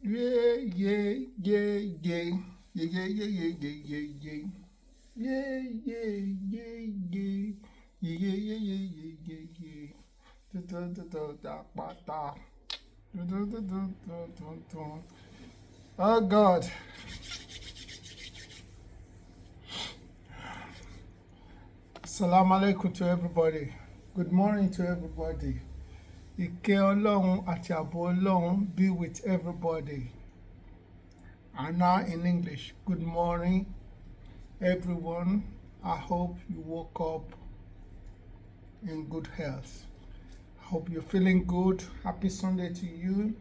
Yeah, yeah, yeah, yeah. Yeah, yeah, yeah, yeah, yeah, yeah, yeah. Yeah, yeah, yeah, yeah. Yeah, yeah, yeah, yeah, yeah, yeah, yeah. Da, da, da, da, da, ba, da. Da, da, da, da, da, da, da. Oh God. Assalamu alaikum to everybody. Good morning to everybody. Ìkẹ́ Ọlọ́run àti ààbò Ọlọ́run be with everybody. And now in English, good morning everyone. I hope you woke up in good health. I hope you're feeling good. Happy Sunday to you.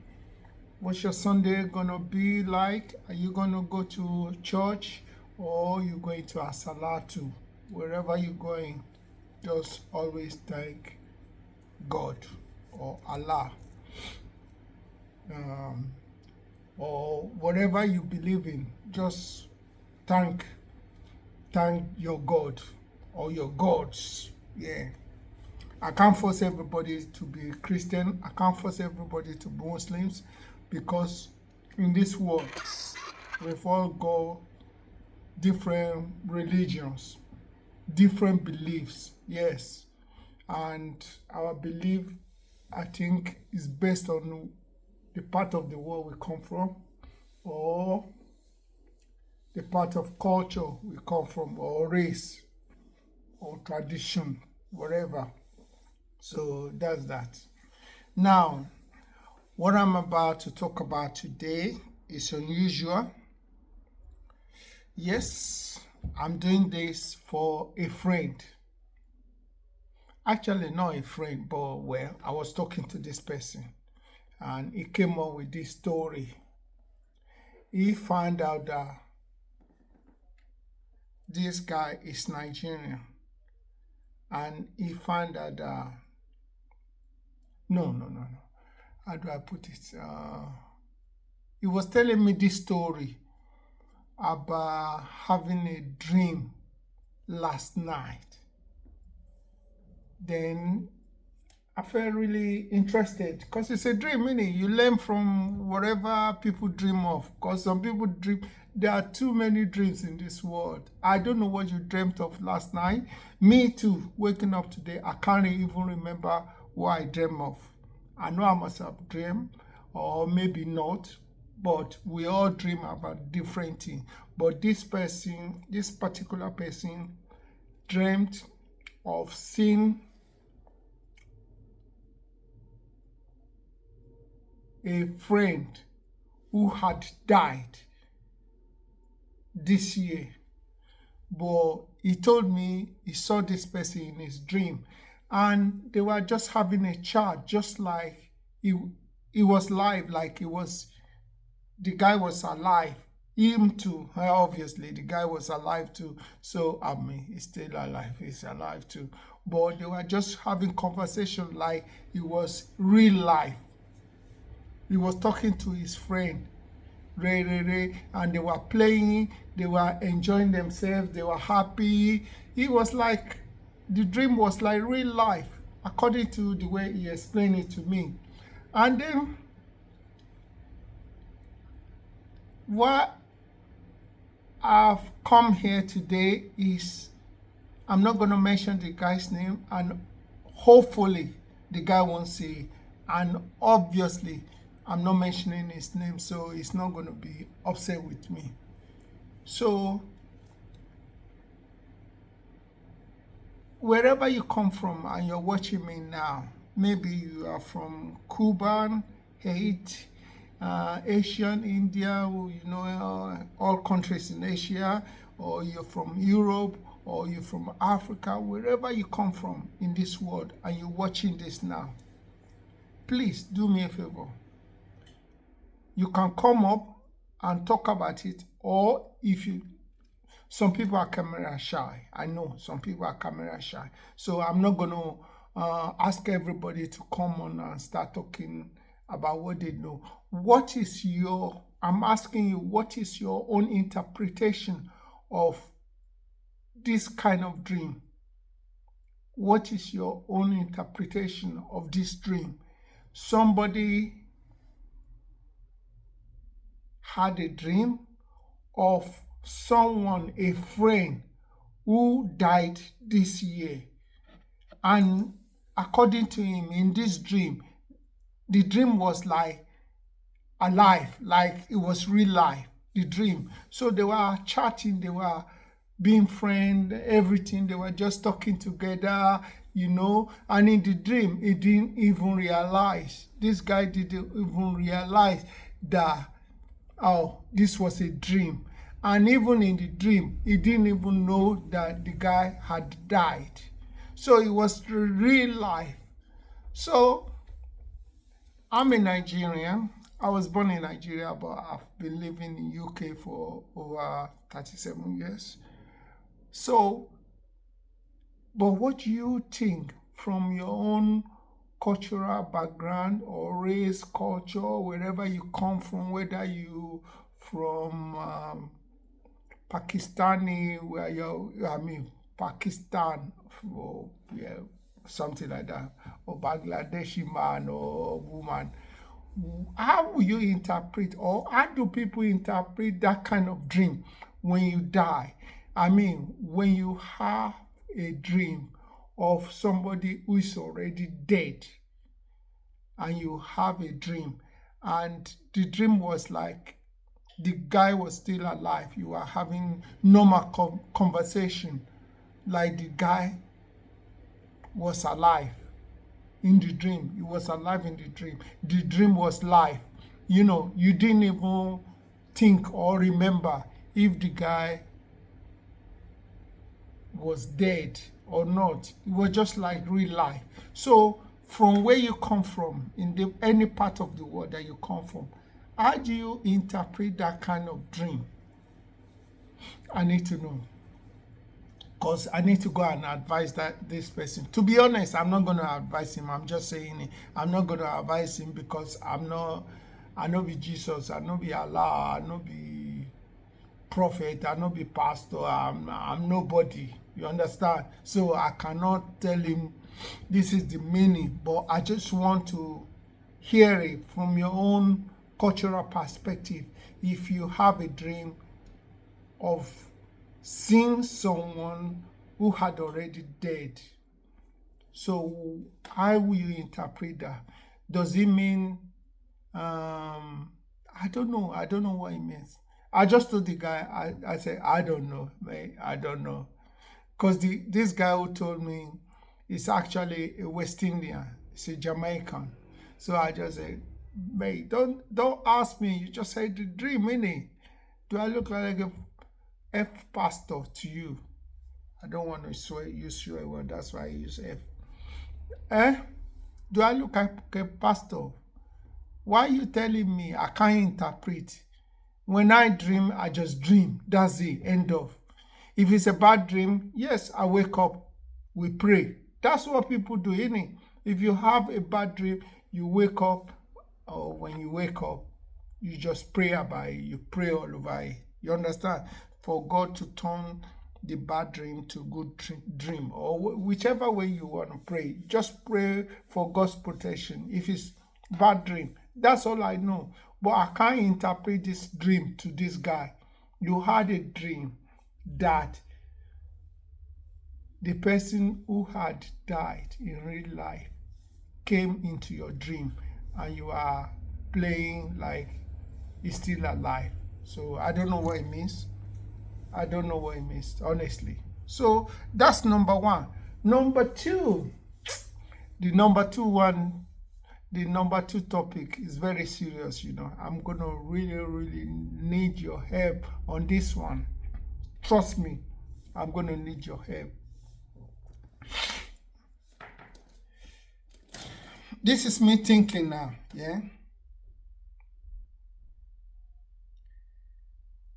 What's your Sunday gonna be like? Are you gonna go to church or you going to Asalatu? Wherever you're going, just always thank God or Allah, um, or whatever you believe in. Just thank your God or your gods. Yeah. I can't force everybody to be Christian. I can't force everybody to be Muslims, because in this world we've all got different religions, different beliefs. Yes. And our belief, I think, is based on the part of the world we come from, or the part of culture we come from, or race, or tradition, whatever. So that's that. Now, what I'm about to talk about today is unusual. Yes, I'm doing this for a friend. Actually, not a friend, but well, I was talking to this person and he came up with this story. He found out that this guy is Nigerian, and he found out that no. How do I put it? He was telling me this story about having a dream last night. Then I felt really interested, because it's a dream, meaning you learn from whatever people dream of. Because some people dream, there are too many dreams in this world. I don't know what you dreamt of last night. Me too, waking up today, I can't even remember what I dreamt of. I know I must have dreamed, or maybe not, but we all dream about different things. But this particular person, dreamt of seeing a friend who had died this year. But he told me he saw this person in his dream, and they were just having a chat, just like he was live, like the guy was alive. Him too, obviously the guy was alive too. So I mean, he's still alive, he's alive too. But they were just having conversation like it was real life. He was talking to his friend Ray, and they were playing, they were enjoying themselves, they were happy. It was like, the dream was like real life, according to the way he explained it to me. And then what I've come here today is, I'm not going to mention the guy's name, and hopefully the guy won't see, and obviously I'm not mentioning his name, so he's not going to be upset with me. So wherever you come from and you're watching me now, maybe you are from Cuba, Haiti, Asian, India, all countries in Asia, or you're from Europe, or you're from Africa, wherever you come from in this world and you're watching this now, please do me a favor. You can come up and talk about it, or some people are camera shy. I know some people are camera shy. So I'm not going to ask everybody to come on and start talking about what they know. I'm asking you, what is your own interpretation of this kind of dream? What is your own interpretation of this dream? Somebody had a dream of someone, a friend, who died this year. And according to him, in this dream, the dream was like alive, like it was real life, the dream. So they were chatting, they were being friends, everything. They were just talking together, And in the dream, he didn't even realize, this guy didn't even realize that, oh, this was a dream. And even in the dream, he didn't even know that the guy had died. So it was real life. So I'm a Nigerian. I was born in Nigeria, but I've been living in UK for over 37 years. So, but what do you think from your own cultural background or race, culture, wherever you come from, whether you from Pakistani, Pakistan, or something like that, or Bangladeshi man or woman, how will you interpret, or how do people interpret that kind of dream when you die? When you have a dream of somebody who is already dead, and you have a dream, and the dream was like the guy was still alive. You are having normal conversation, like the guy was alive in the dream. He was alive in the dream. The dream was live. You didn't even think or remember if the guy was dead or not. It was just like real life. So from where you come from, in any part of the world that you come from, how do you interpret that kind of dream? I need to know, because I need to go and advise this person. To be honest, I'm not going to advise him. I'm just saying it. I'm not going to advise him because I know be Jesus, I know be Allah, I know be prophet, I know be pastor. I'm nobody. You understand? So I cannot tell him this is the meaning, but I just want to hear it from your own cultural perspective. If you have a dream of seeing someone who had already died, so how will you interpret that? Does it mean I don't know what it means. I just told the guy, I said, I don't know, mate. I don't know, because this guy who told me is actually a West Indian. He's a Jamaican. So I just said, mate, don't ask me. You just said the dream, innit? Do I look like a F pastor to you? I don't want to use swear word, that's why I use F. Do I look like a pastor? Why are you telling me I can't interpret? When I dream, I just dream. That's it, end of. If it's a bad dream, yes, I wake up, we pray. That's what people do, innit? If you have a bad dream, you wake up, or when you wake up, you just pray about it. You pray all over it. You understand? For God to turn the bad dream to good dream, or whichever way you want to pray. Just pray for God's protection. If it's bad dream, that's all I know. But I can't interpret this dream to this guy. You had a dream that the person who had died in real life came into your dream, and you are playing like he's still alive. So I don't know what it means. I don't know what it means, honestly. So that's number one. Number two, the number two topic is very serious, I'm going to really, really need your help on this one. Trust me, I'm going to need your help. This is me thinking now, yeah?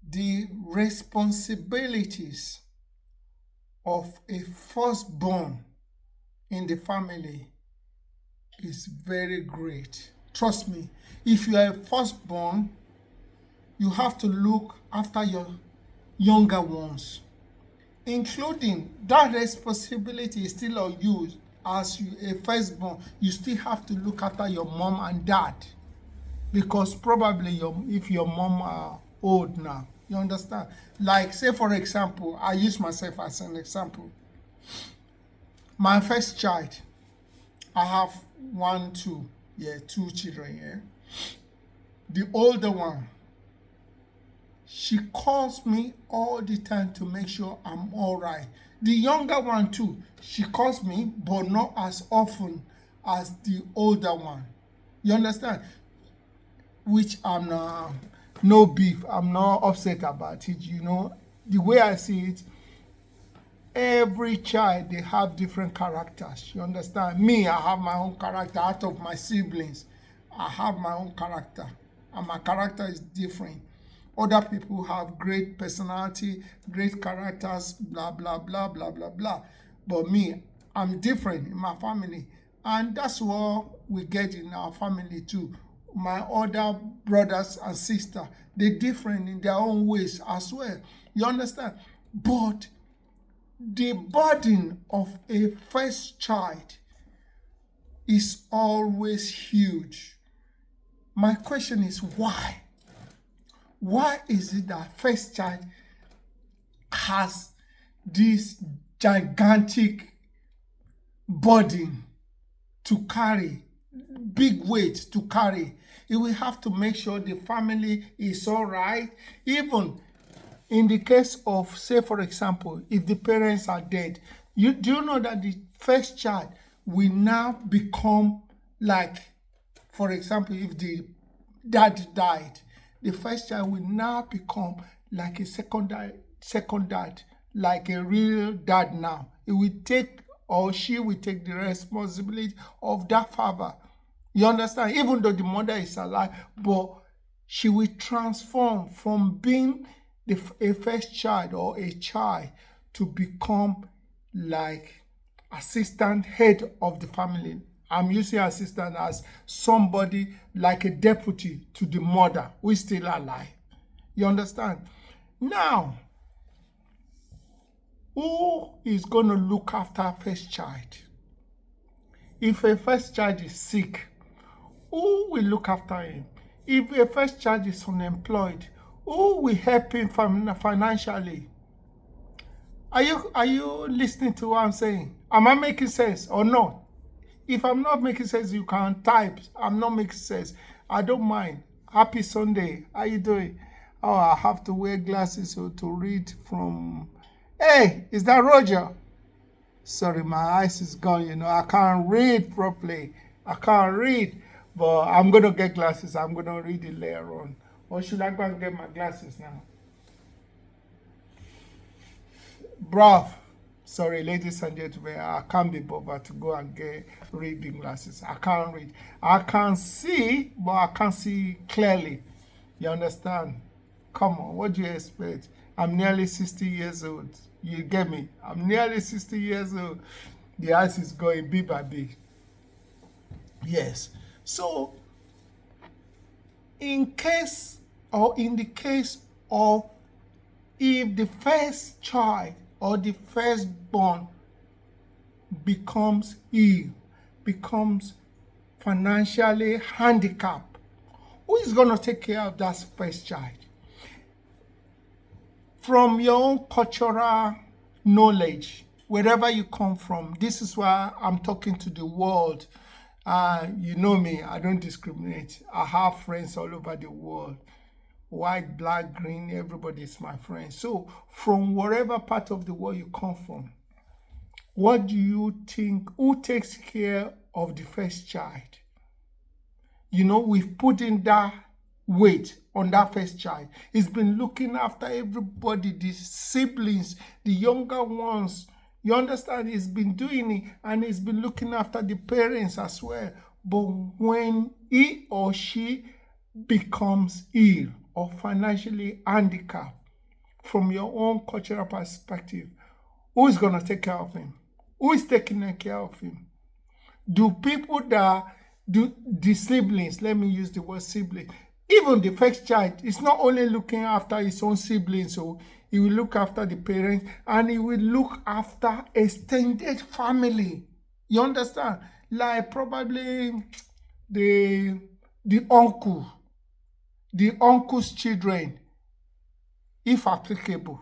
The responsibilities of a firstborn in the family is very great. Trust me, if you are a firstborn, you have to look after your younger ones, including that responsibility is still on you. As you a firstborn, you still have to look after your mom and dad. because probably if your mom are old now, you understand? Like, say for example, I use myself as an example. My first child, I have two children. Yeah, the older one, she calls me all the time to make sure I'm all right. The younger one too, she calls me, but not as often as the older one. You understand? Which I'm not, no beef. I'm not upset about it. The way I see it, every child, they have different characters. You understand? Me, I have my own character. Out of my siblings, I have my own character, and my character is different. Other people have great personality, great characters, blah blah blah blah blah blah. But me, I'm different in my family, and that's what we get in our family too. My other brothers and sisters, they're different in their own ways as well. You understand? But the burden of a first child is always huge. My question is why? Why is it that first child has this gigantic burden to carry, big weight to carry? You will have to make sure the family is all right. Even in the case of, say for example, if the parents are dead, do you know that the first child will now become like, for example, if the dad died, the first child will now become like a second dad, like a real dad now. It will take, or she will take the responsibility of that father. You understand? Even though the mother is alive, but she will transform from being a first child or a child to become like assistant head of the family. I'm using assistant as somebody like a deputy to the mother who is still alive. You understand? Now, who is going to look after first child? If a first child is sick, who will look after him? If a first child is unemployed, who will help him financially? Are you listening to what I'm saying? Am I making sense or not? If I'm not making sense, you can type. I'm not making sense. I don't mind. Happy Sunday. How you doing? Oh, I have to wear glasses to read from. Hey, is that Roger? Sorry, my eyes is gone. I can't read properly. I can't read. But I'm going to get glasses. I'm going to read it later on. Or should I go and get my glasses now? Bruv. Sorry, ladies and gentlemen, I can't be bothered to go and get reading glasses. I can't read. I can see, but I can't see clearly. You understand? Come on, what do you expect? I'm nearly 60 years old. You get me? I'm nearly 60 years old. The eyes is going bit by bit. Yes. So, in the case of if the first child or the firstborn becomes ill, becomes financially handicapped, who is going to take care of that first child? From your own cultural knowledge, wherever you come from, this is why I'm talking to the world. You know me, I don't discriminate. I have friends all over the world. White, black, green, everybody is my friend. So from whatever part of the world you come from, what do you think, who takes care of the first child? We've put in that weight on that first child. He's been looking after everybody, the siblings, the younger ones. You understand? He's been doing it, and he's been looking after the parents as well. But when he or she becomes ill or financially handicapped, from your own cultural perspective, who is going to take care of him? Who is taking care of him? Do people do the siblings, let me use the word sibling, even the first child is not only looking after his own siblings, so he will look after the parents, and he will look after extended family. You understand? Like probably the uncle, the uncle's children, if applicable,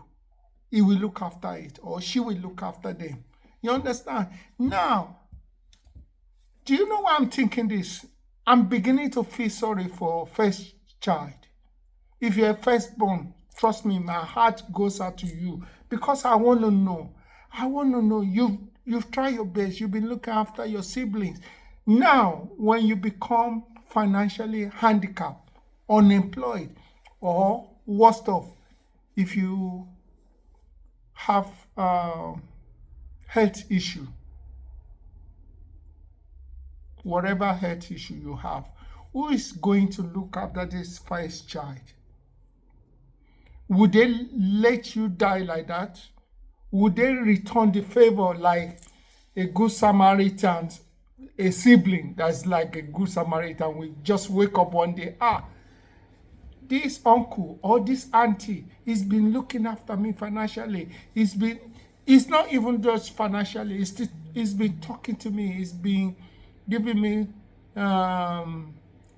he will look after it, or she will look after them. You understand? Now, do you know why I'm thinking this? I'm beginning to feel sorry for first child. If you're a firstborn, trust me, my heart goes out to you, because I want to know. You've tried your best. You've been looking after your siblings. Now, when you become financially handicapped, unemployed, or worst off, if you have health issue, whatever health issue you have, who is going to look after this first child? Would they let you die like that? Would they return the favor like a good Samaritan, a sibling that's like a good Samaritan will just wake up one day, this uncle or this auntie has been looking after me financially. It's not even just financially, it's been talking to me, it's been giving me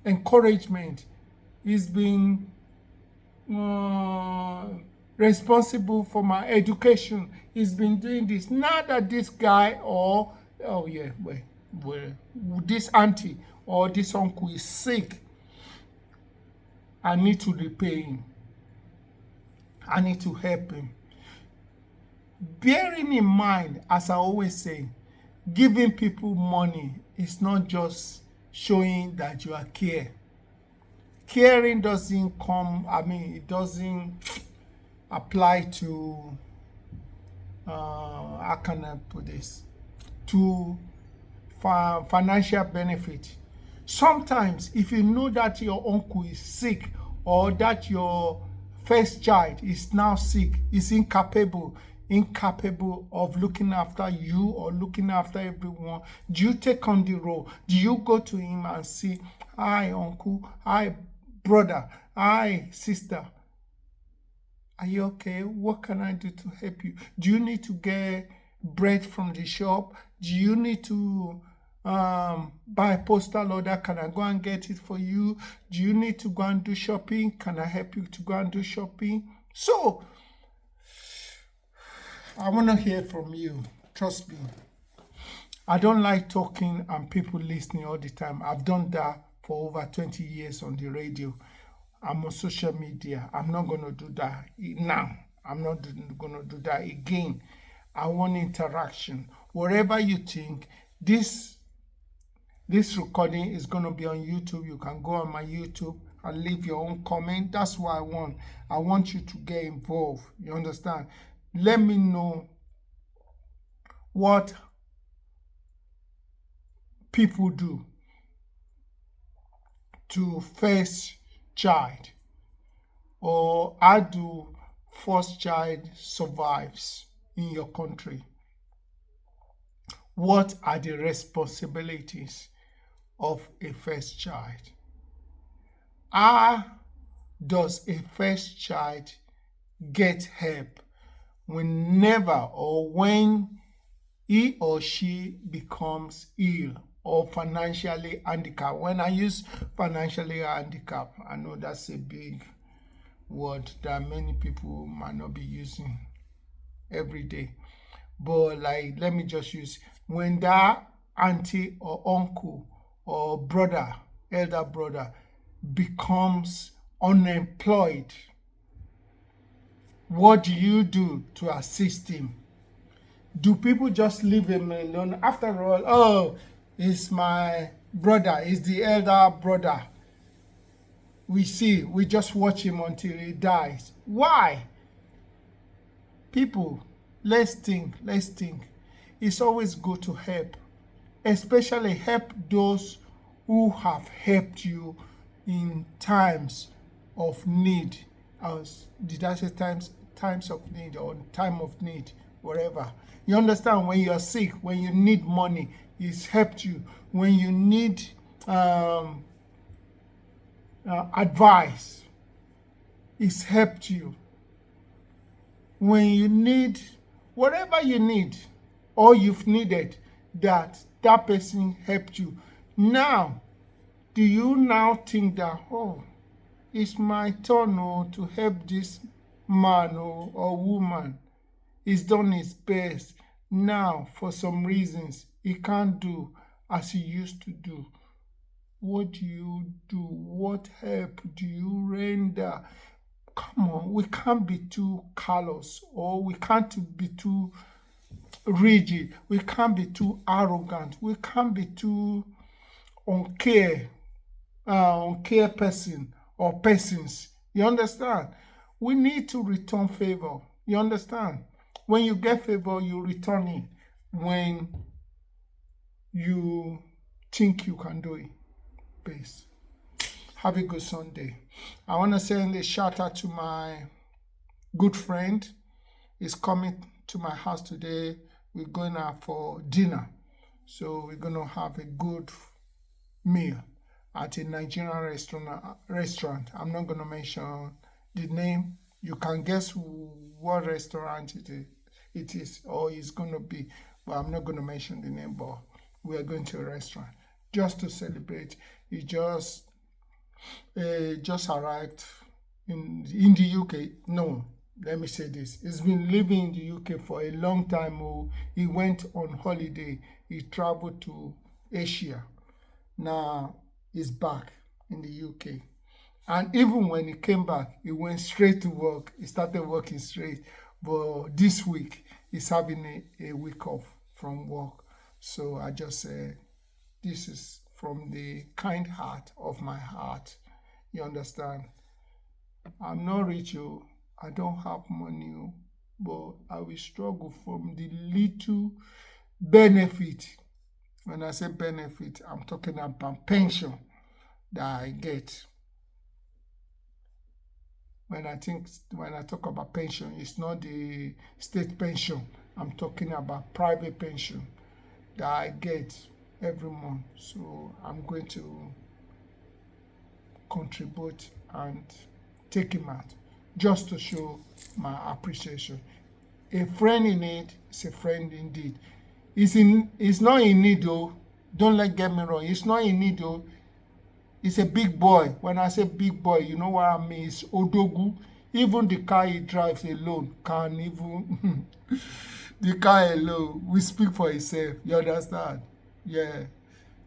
encouragement, it's been responsible for my education, he's been doing this. Now that this guy or this auntie or this uncle is sick, I need to repay him. I need to help him. Bearing in mind, as I always say, giving people money is not just showing that you are care. Caring doesn't it doesn't apply to, how can I put this, to financial benefit. Sometimes, if you know that your uncle is sick, or that your first child is now sick, is incapable of looking after you or looking after everyone, do you take on the role? Do you go to him and say, hi uncle, hi brother, hi sister, are you okay? What can I do to help you? Do you need to get bread from the shop? Do you need to buy a postal order? Can I go and get it for you? Do you need to go and do shopping? Can I help you to go and do shopping? So I want to hear from you. Trust me. I don't like talking and people listening all the time. I've done that for over 20 years on the radio. I'm on social media. I'm not going to do that now. I'm not going to do that again. I want interaction. Whatever you think, this recording is going to be on YouTube. You can go on my YouTube and leave your own comment. That's what I want. I want you to get involved. You understand? Let me know what people do to first child, or how do first child survives in your country. What are the responsibilities of a first child? How does a first child get help whenever or when he or she becomes ill or financially handicapped? When I use financially handicapped, I know that's a big word that many people might not be using every day. But let me just use, when that auntie or uncle or brother, elder brother, becomes unemployed, what do you do to assist him? Do people just leave him alone? After all, it's my brother, it's the elder brother. We just watch him until he dies. Why? People, let's think. It's always good to help, especially help those who have helped you in times of need. Did I say times of need, or time of need, whatever? You understand? When you're sick, when you need money, it's helped you. When you need advice, it's helped you. When you need whatever you need, or you've needed, that person helped you. Now, do you now think that, it's my turn to help this man or woman. He's done his best. Now, for some reasons, he can't do as he used to do. What do you do? What help do you render? Come on, we can't be too callous, or we can't be too rigid. We can't be too arrogant. We can't be too uncare, uncare person or persons. You understand? We need to return favor. You understand? When you get favor, you return it. When you think you can do it, please. Have a good Sunday. I want to send a shout out to my good friend. He's coming to my house today. We're going out for dinner. So we're going to have a good meal at a Nigerian restaurant. I'm not going to mention the name. You can guess what restaurant it is or it's going to be. But I'm not going to mention the name, but we are going to a restaurant just to celebrate. He just arrived in the UK. No, let me say this. He's been living in the UK for a long time. He went on holiday. He traveled to Asia. Now he's back in the UK. And even when he came back, he went straight to work. He started working straight. But this week, he's having a week off from work. So I just said, this is from the kind heart of my heart. You understand? I'm not rich, I don't have money, but I will struggle from the little benefit. When I say benefit, I'm talking about pension that I get. When I talk about pension, it's not the state pension. I'm talking about private pension that I get every month. So I'm going to contribute and take him out just to show my appreciation. A friend in need is a friend indeed. He's not in need though. Don't get me wrong. He's not in need though. He's a big boy. When I say big boy, you know what I mean? It's Odogu. Even the car he drives alone can even the car alone will speak for itself. You understand? Yeah,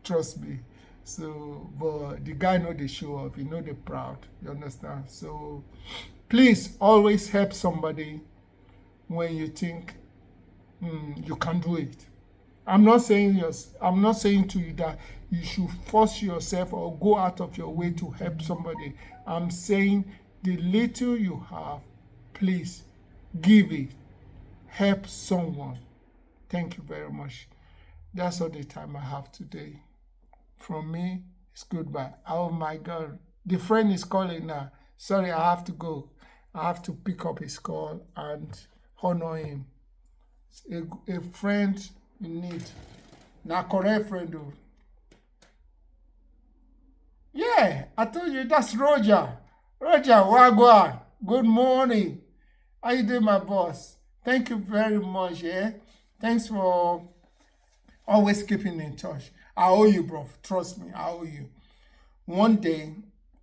trust me. So, but the guy know the show off. He know the proud. You understand? So, please always help somebody when you think you can do it. I'm not saying to you that you should force yourself or go out of your way to help somebody. I'm saying the little you have, please give it. Help someone. Thank you very much. That's all the time I have today. From me, it's goodbye. Oh my God. The friend is calling now. Sorry, I have to go. I have to pick up his call and honor him. A friend in need. Now, correct friend though. Yeah, I told you that's Roger. Roger, Wagwan. Good morning. How you doing, my boss? Thank you very much, yeah? Thanks for always keeping in touch. I owe you, bro. Trust me, I owe you. One day,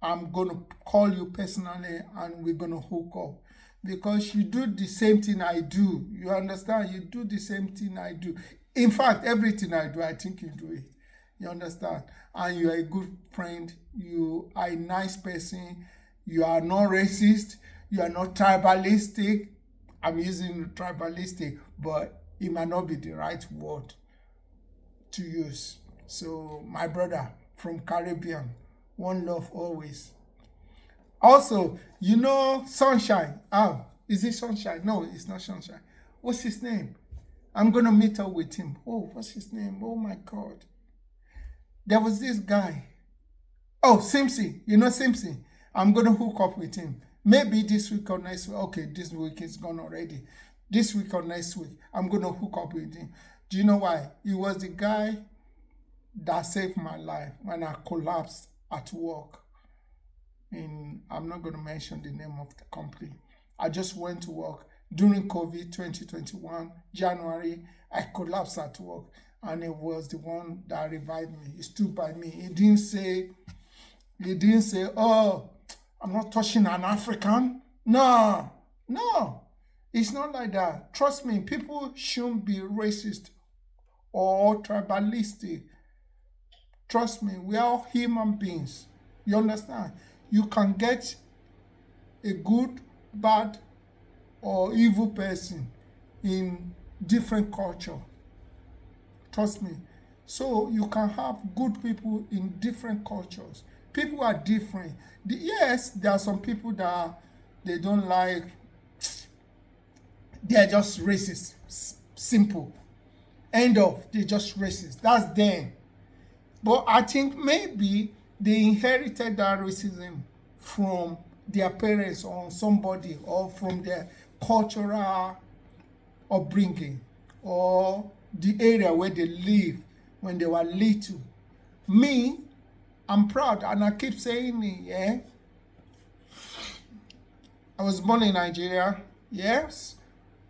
I'm going to call you personally and we're going to hook up. Because you do the same thing I do. You understand? You do the same thing I do. In fact, everything I do, I think you do it. You understand? And you are a good friend. You are a nice person. You are not racist. You are not tribalistic. I'm using tribalistic, but it might not be the right word to use. So, my brother from Caribbean, one love always. Also, you know Sunshine. Oh, is it Sunshine? No, it's not Sunshine. What's his name? I'm going to meet up with him. Oh, what's his name? Oh, my God. There was this guy. Oh, Simpson. You know Simpson? I'm going to hook up with him. Maybe this week or next week. Okay, this week is gone already. This week or next week, I'm going to hook up with him. Do you know why? He was the guy that saved my life when I collapsed at work. I'm not going to mention the name of the company. I just went to work during COVID 2021, January. I collapsed at work and it was the one that revived me. He stood by me. He didn't say, oh, I'm not touching an African. No, no, it's not like that. Trust me, people shouldn't be racist or tribalistic. Trust me, we are all human beings. You understand? You can get a good, bad, or evil person in different culture. Trust me. So you can have good people in different cultures. People are different. Yes, there are some people that they don't like, they are just racist. Simple. End of. They're just racist. That's them. But I think maybe they inherited that racism from their parents or somebody, or from their cultural upbringing, or the area where they live when they were little. Me, I'm proud, and I keep saying it, yeah. I was born in Nigeria, yes,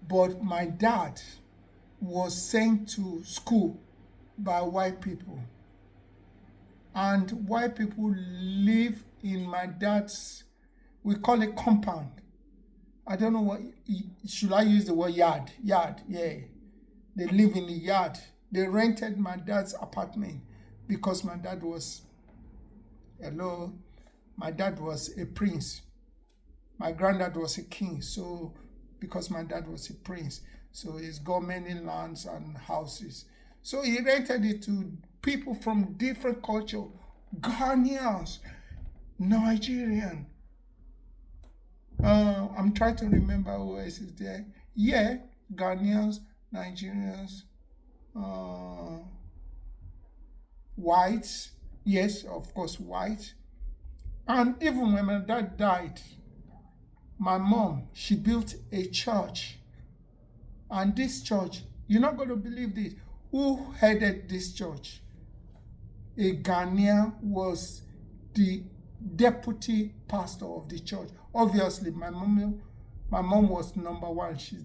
but my dad was sent to school by white people. And white people live in my dad's, we call it compound. I don't know what, should I use the word yard? Yard, yeah. They live in the yard. They rented my dad's apartment because my dad was, hello, my dad was a prince. My granddad was a king. So because my dad was a prince, so he's got many lands and houses. So he rented it to people from different culture, Ghanaians, Nigerian. I'm trying to remember who else is there. Yeah, Ghanaians, Nigerians, whites. Yes, of course, white. And even when my dad died, my mom, she built a church. And this church, you're not going to believe this. Who headed this church? A Ghanaian was the deputy pastor of the church. Obviously, my mom was number one. She's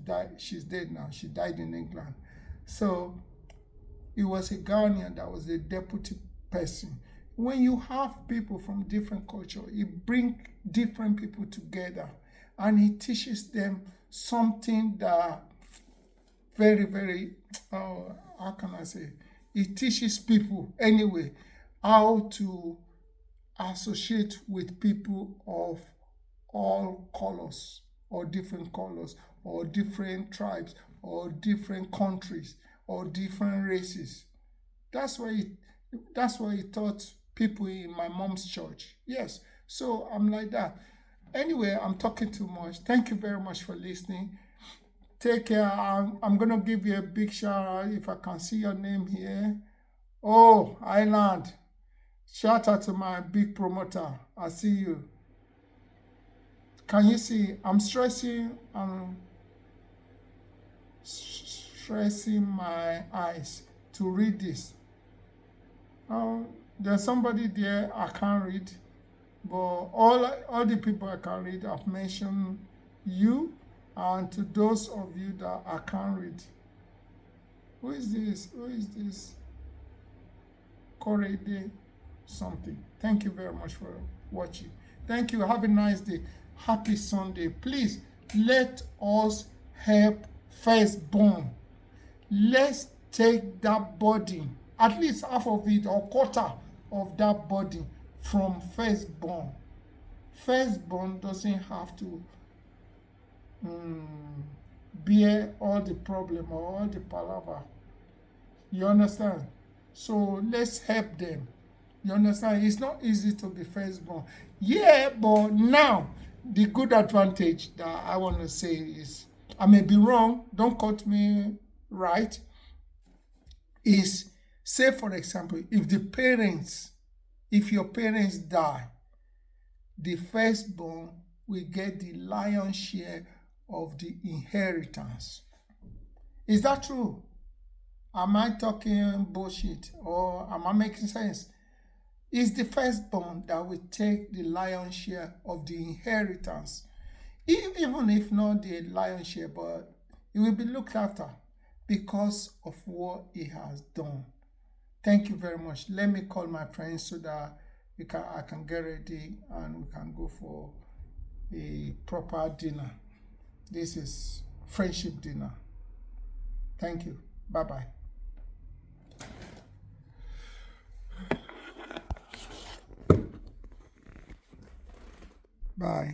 dead now. She died in England. So it was a Ghanaian that was the deputy person. When you have people from different culture, it brings different people together, and it teaches them something that very, very, how can I say? It teaches people anyway how to associate with people of all colors, or different colors, or different tribes, or different countries, or different races. That's why it taught people in my mom's church. Yes, so I'm like that. Anyway, I'm talking too much. Thank you very much for listening. Take care. I'm going to give you a big shout out if I can see your name here. Oh, Island. Shout out to my big promoter. I see you. Can you see? I'm stressing my eyes to read this. There's somebody there I can't read, but all the people I can read, I've mentioned you, and to those of you that I can't read. Who is this? Who is this? Korede something. Thank you very much for watching. Thank you. Have a nice day. Happy Sunday. Please let us help firstborn. Let's take that body, at least half of it or quarter of that body, from firstborn. Firstborn doesn't have to bear all the problem or all the palaver. You understand? So let's help them. You understand? It's not easy to be firstborn. Yeah, but now the good advantage that I want to say is, I may be wrong, don't quote me right, is, say for example, if your parents die, the firstborn will get the lion's share of the inheritance. Is that true? Am I talking bullshit, or am I making sense? It's the firstborn that will take the lion's share of the inheritance. Even if not the lion's share, but it will be looked after because of what he has done. Thank you very much. Let me call my friends so that I can get ready and we can go for a proper dinner. This is friendship dinner. Thank you. Bye-bye. Bye.